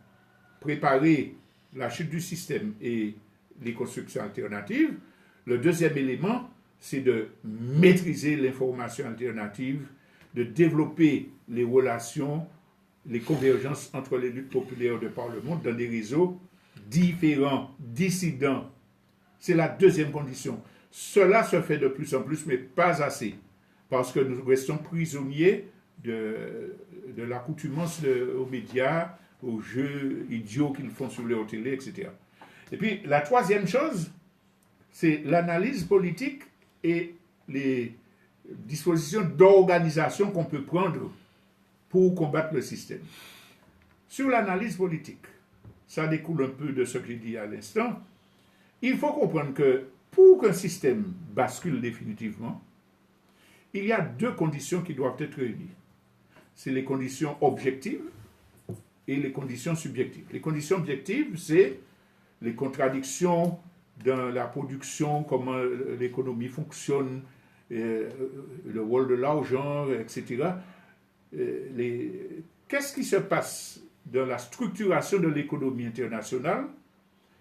préparer la chute du système et les constructions alternatives, le deuxième élément, c'est de maîtriser l'information alternative, de développer les relations, les convergences entre les luttes populaires de par le monde dans des réseaux différents, dissidents. C'est la deuxième condition. Cela se fait de plus en plus, mais pas assez, parce que nous restons prisonniers de l'accoutumance aux médias, aux jeux idiots qu'ils font sur les télé, etc. Et puis, la troisième chose, c'est l'analyse politique et les dispositions d'organisation qu'on peut prendre pour combattre le système. Sur l'analyse politique, ça découle un peu de ce que j'ai dit à l'instant, il faut comprendre que pour qu'un système bascule définitivement, il y a deux conditions qui doivent être réunies. C'est les conditions objectives et les conditions subjectives. Les conditions objectives, c'est les contradictions dans la production, comment l'économie fonctionne, le rôle de l'argent, etc. Qu'est-ce qui se passe dans la structuration de l'économie internationale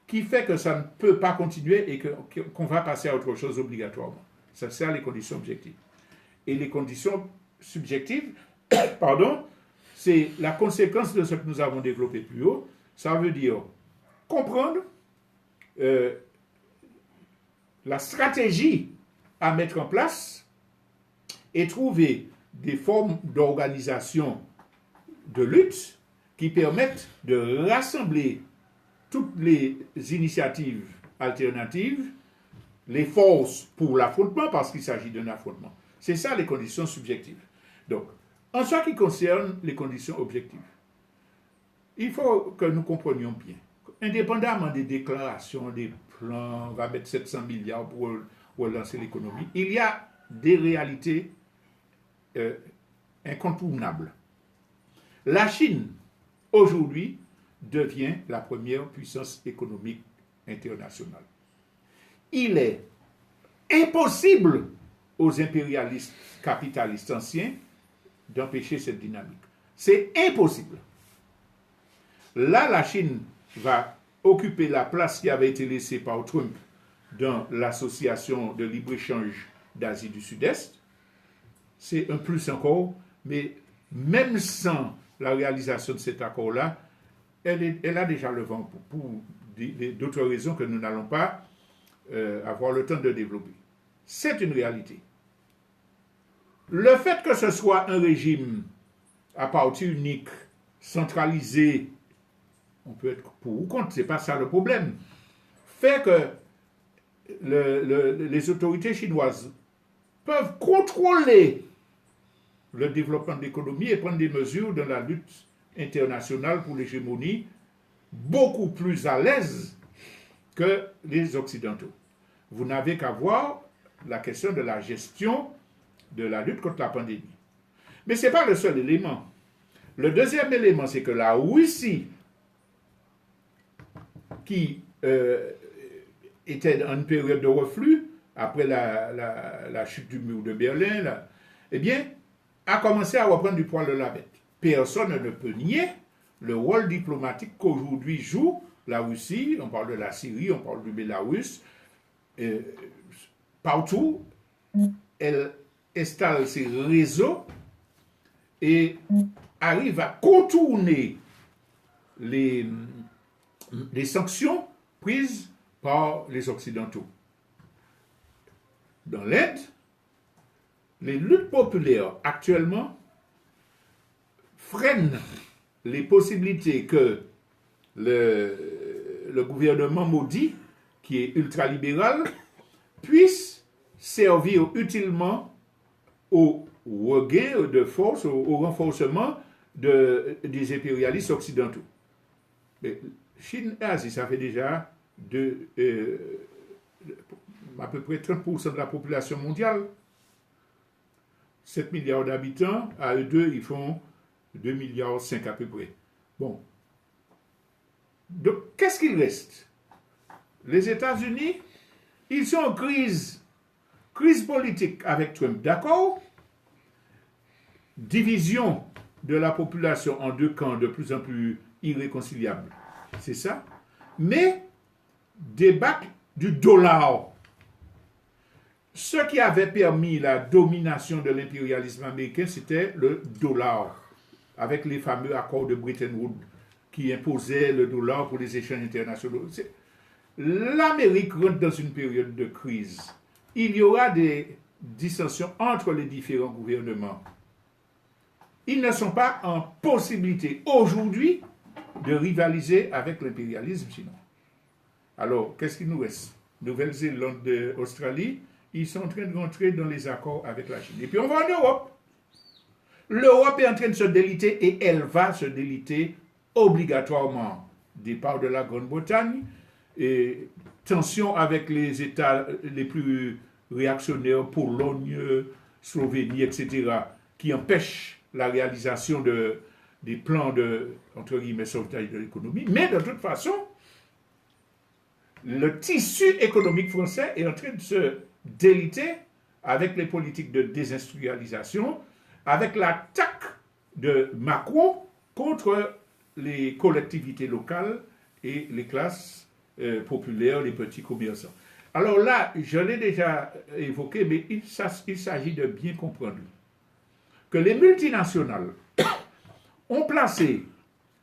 qui fait que ça ne peut pas continuer et qu'on va passer à autre chose obligatoirement. Ça sert les conditions objectives. Et les conditions subjectives, pardon, c'est la conséquence de ce que nous avons développé plus haut. Ça veut dire comprendre la stratégie à mettre en place et trouver des formes d'organisation de lutte qui permettent de rassembler toutes les initiatives alternatives, les forces pour l'affrontement, parce qu'il s'agit d'un affrontement. C'est ça les conditions subjectives. Donc, en ce qui concerne les conditions objectives, il faut que nous comprenions bien, indépendamment des déclarations, des plans, on va mettre 700 milliards pour relancer l'économie, il y a des réalités incontournables. La Chine, aujourd'hui, devient la première puissance économique internationale. Il est impossible aux impérialistes capitalistes anciens d'empêcher cette dynamique. C'est impossible. Là, la Chine va occuper la place qui avait été laissée par Trump dans l'association de libre-échange d'Asie du Sud-Est. C'est un plus encore, mais même sans la réalisation de cet accord-là, elle a déjà le vent pour d'autres raisons que nous n'allons pas avoir le temps de développer. C'est une réalité. Le fait que ce soit un régime à parti unique, centralisé, on peut être pour ou contre, ce n'est pas ça le problème, fait que les autorités chinoises peuvent contrôler le développement de l'économie et prendre des mesures dans la lutte internationale pour l'hégémonie beaucoup plus à l'aise que les Occidentaux. Vous n'avez qu'à voir la question de la gestion de la lutte contre la pandémie. Mais ce n'est pas le seul élément. Le deuxième élément, c'est que la Russie, qui était dans une période de reflux, après la chute du mur de Berlin, eh bien, a commencé à reprendre du poil de la bête. Personne ne peut nier le rôle diplomatique qu'aujourd'hui joue la Russie. On parle de la Syrie, on parle du Bélarus. Partout, elle installe ses réseaux et arrive à contourner les sanctions prises par les Occidentaux. Dans l'Inde, les luttes populaires actuellement freinent les possibilités que le gouvernement maudit, qui est ultralibéral, puisse servir utilement au regain de force, au renforcement des impérialistes occidentaux. Mais Chine et Asie, ça fait déjà à peu près 30% de la population mondiale. 7 milliards d'habitants, à eux deux, ils font 2 milliards 5 à peu près. Bon. Donc, qu'est-ce qu'il reste? Les États-Unis, ils sont en crise politique avec Trump, d'accord? Division de la population en deux camps de plus en plus irréconciliables, c'est ça? Mais débâcle du dollar. Ce qui avait permis la domination de l'impérialisme américain, c'était le dollar, avec les fameux accords de Bretton Woods qui imposaient le dollar pour les échanges internationaux. L'Amérique rentre dans une période de crise. Il y aura des dissensions entre les différents gouvernements. Ils ne sont pas en possibilité aujourd'hui de rivaliser avec l'impérialisme sinon. Alors, qu'est-ce qu'il nous reste? Nouvelle-Zélande, Australie, ils sont en train de rentrer dans les accords avec la Chine. Et puis on va en Europe. L'Europe est en train de se déliter et elle va se déliter obligatoirement. Départ de la Grande-Bretagne, et tension avec les États les plus réactionnaires, Pologne, Slovénie, etc., qui empêchent la réalisation des plans de, entre guillemets, sauvetage de l'économie. Mais de toute façon, le tissu économique français est en train de se déliter avec les politiques de désindustrialisation, avec l'attaque de Macron contre les collectivités locales et les classes populaires, les petits commerçants. Alors là, je l'ai déjà évoqué, mais il s'agit de bien comprendre que les multinationales ont placé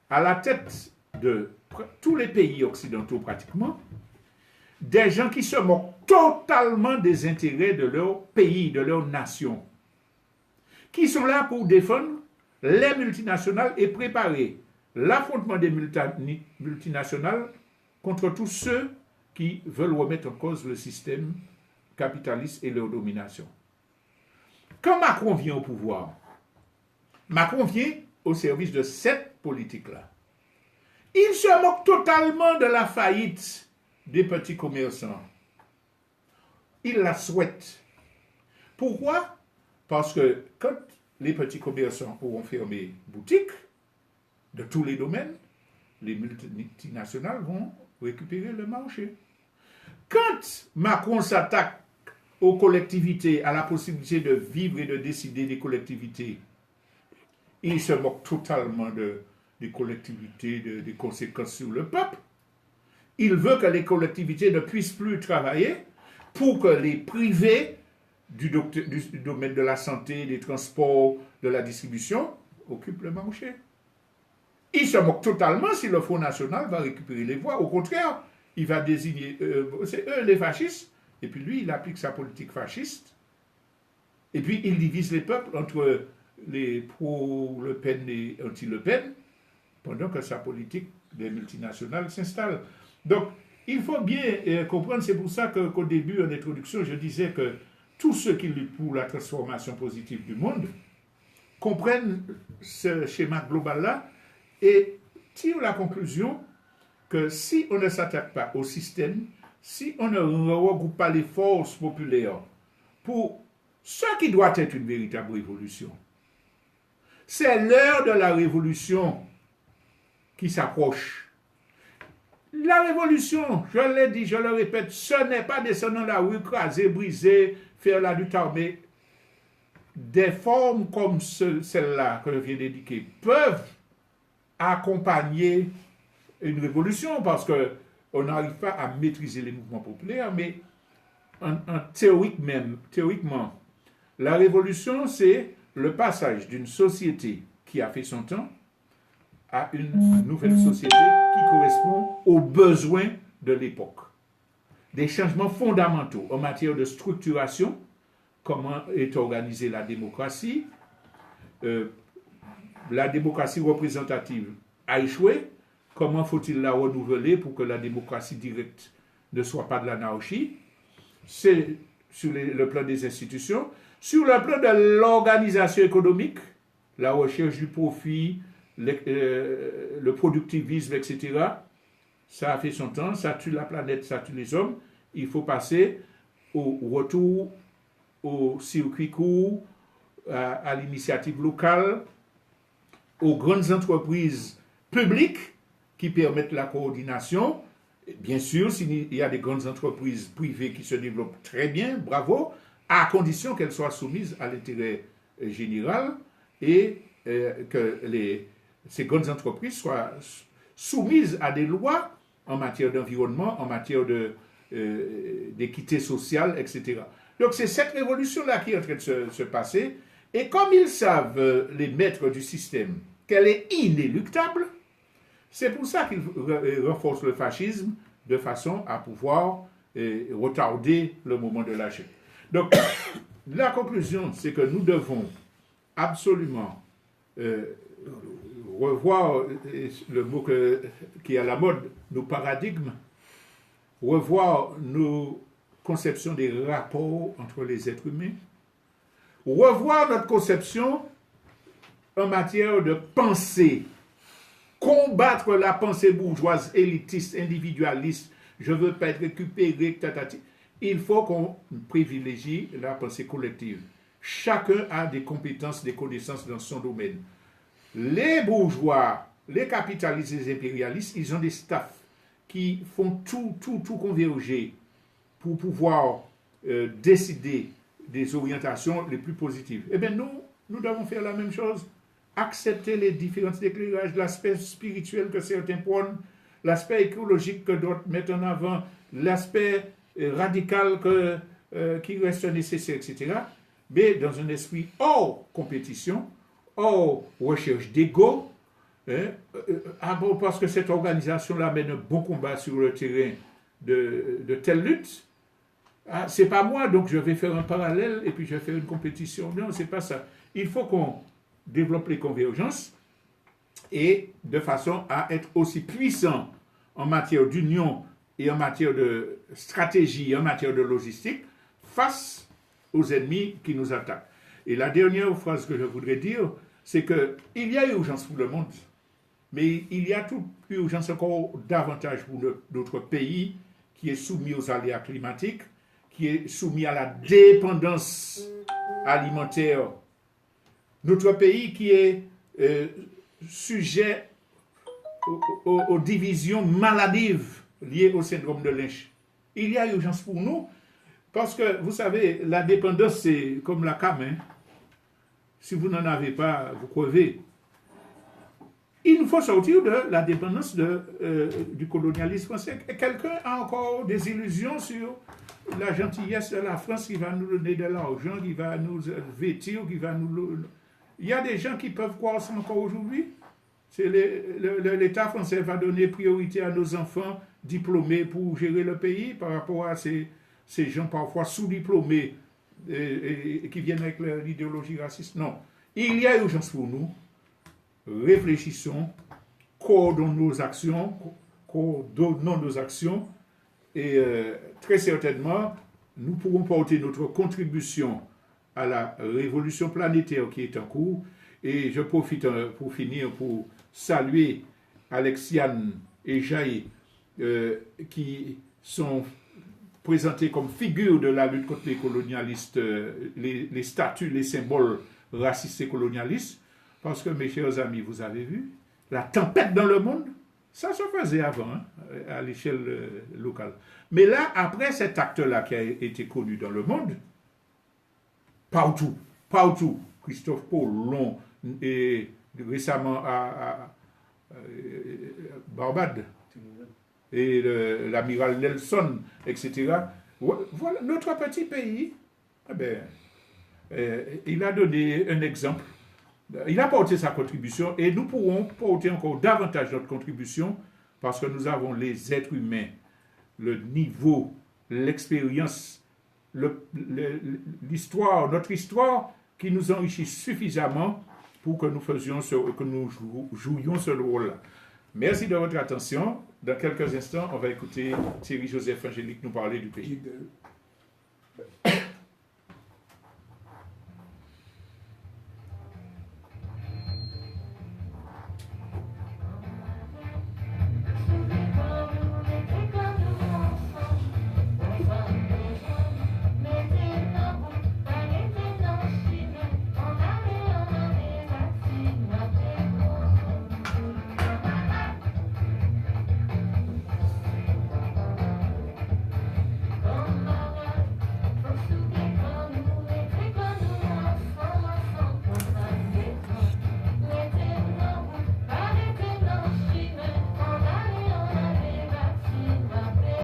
à la tête de tous les pays occidentaux pratiquement des gens qui se moquent totalement des intérêts de leur pays, de leur nation, qui sont là pour défendre les multinationales et préparer l'affrontement des multinationales contre tous ceux qui veulent remettre en cause le système capitaliste et leur domination. Quand Macron vient au pouvoir, Macron vient au service de cette politique-là. Il se moque totalement de la faillite des petits commerçants. Il la souhaite. Pourquoi? Parce que quand les petits commerçants auront fermé boutique de tous les domaines, les multinationales vont récupérer le marché. Quand Macron s'attaque aux collectivités, à la possibilité de vivre et de décider des collectivités, il se moque totalement des collectivités, des conséquences sur le peuple. Il veut que les collectivités ne puissent plus travailler pour que les privés du domaine de la santé, des transports, de la distribution occupent le marché. Il se moque totalement si le Front National va récupérer les voix. Au contraire, il va désigner, c'est eux les fascistes, et puis lui, il applique sa politique fasciste, et puis il divise les peuples entre les pro-Le Pen et anti-Le Pen, pendant que sa politique des multinationales s'installe. Donc, il faut bien comprendre, c'est pour ça qu'au début, en introduction, je disais que tous ceux qui luttent pour la transformation positive du monde comprennent ce schéma global-là et tirent la conclusion que si on ne s'attaque pas au système, si on ne regroupe pas les forces populaires pour ce qui doit être une véritable révolution, c'est l'heure de la révolution qui s'approche. La révolution, je l'ai dit, je le répète, ce n'est pas descendre dans la rue, craser, briser, faire la lutte armée. Des formes comme celle-là que je viens d'indiquer peuvent accompagner une révolution parce qu'on n'arrive pas à maîtriser les mouvements populaires, mais théoriquement, la révolution, c'est le passage d'une société qui a fait son temps à une nouvelle société qui correspond aux besoins de l'époque. Des changements fondamentaux en matière de structuration, comment est organisée la démocratie. La démocratie représentative a échoué. Comment faut-il la renouveler pour que la démocratie directe ne soit pas de l'anarchie? C'est sur le plan des institutions. Sur le plan de l'organisation économique, la recherche du profit, le productivisme, etc., ça a fait son temps, ça tue la planète, ça tue les hommes. Il faut passer au retour au circuit court, à l'initiative locale, aux grandes entreprises publiques qui permettent la coordination. Bien sûr, s'il y a des grandes entreprises privées qui se développent très bien, bravo, à condition qu'elles soient soumises à l'intérêt général et que ces grandes entreprises soient soumises à des lois en matière d'environnement, en matière d'équité sociale, etc. Donc c'est cette révolution-là qui est en train de se passer. Et comme ils savent, les maîtres du système, qu'elle est inéluctable, c'est pour ça qu'ils renforcent le fascisme de façon à pouvoir retarder le moment de la chute. Donc, la conclusion, c'est que nous devons absolument revoir le mot qui est à la mode, nos paradigmes, revoir nos conceptions des rapports entre les êtres humains, revoir notre conception en matière de pensée, combattre la pensée bourgeoise, élitiste, individualiste, je ne veux pas être récupéré, tatati. Il faut qu'on privilégie la pensée collective. Chacun a des compétences, des connaissances dans son domaine. Les bourgeois, les capitalistes, les impérialistes, ils ont des staffs qui font tout converger pour pouvoir décider des orientations les plus positives. Eh bien, nous devons faire la même chose. Accepter les différents éclairages, l'aspect spirituel que certains prônent, l'aspect écologique que d'autres mettent en avant, l'aspect radical qui reste nécessaire, etc. Mais dans un esprit hors compétition, hors recherche d'ego, parce que cette organisation-là mène un bon combat sur le terrain de telle lutte. Ah, c'est pas moi, donc je vais faire un parallèle et puis je vais faire une compétition. Non, c'est pas ça. Il faut qu'on développe les convergences et de façon à être aussi puissant en matière d'union et en matière de stratégie, en matière de logistique, face aux ennemis qui nous attaquent. Et la dernière phrase que je voudrais dire, c'est qu'il y a urgence pour le monde, mais il y a toute urgence encore davantage pour notre pays qui est soumis aux aléas climatiques, qui est soumis à la dépendance alimentaire. Notre pays qui est sujet aux divisions maladives liées au syndrome de Lynch. Il y a urgence pour nous, parce que, vous savez, la dépendance, c'est comme la cam. Hein. Si vous n'en avez pas, vous crevez. Il nous faut sortir de la dépendance du colonialisme français. Quelqu'un a encore des illusions sur la gentillesse de la France qui va nous donner de l'argent, qui va nous vêtir, qui va nous... Il y a des gens qui peuvent croire ça encore aujourd'hui. L'État français va donner priorité à nos enfants diplômés pour gérer le pays par rapport à ces gens parfois sous-diplômés et qui viennent avec l'idéologie raciste. Non. Il y a urgence pour nous. Réfléchissons, coordonnons nos actions et très certainement, nous pourrons porter notre contribution à la révolution planétaire qui est en cours. Et je profite pour finir pour saluer Alexiane et Jaï qui sont présentés comme figures de la lutte contre les colonialistes, les statues, les symboles racistes et colonialistes. Parce que, mes chers amis, vous avez vu, la tempête dans le monde, ça se faisait avant, hein, à l'échelle locale. Mais là, après cet acte-là qui a été connu dans le monde, partout, Christophe Colomb, et récemment à Barbade, et l'amiral Nelson, etc. Voilà, notre petit pays, il a donné un exemple. Il a porté sa contribution et nous pourrons porter encore davantage notre contribution parce que nous avons les êtres humains, le niveau, l'expérience, l'histoire, notre histoire qui nous enrichit suffisamment pour que nous jouions ce rôle-là. Merci de votre attention. Dans quelques instants, on va écouter Thierry Joseph Angélique nous parler du pays.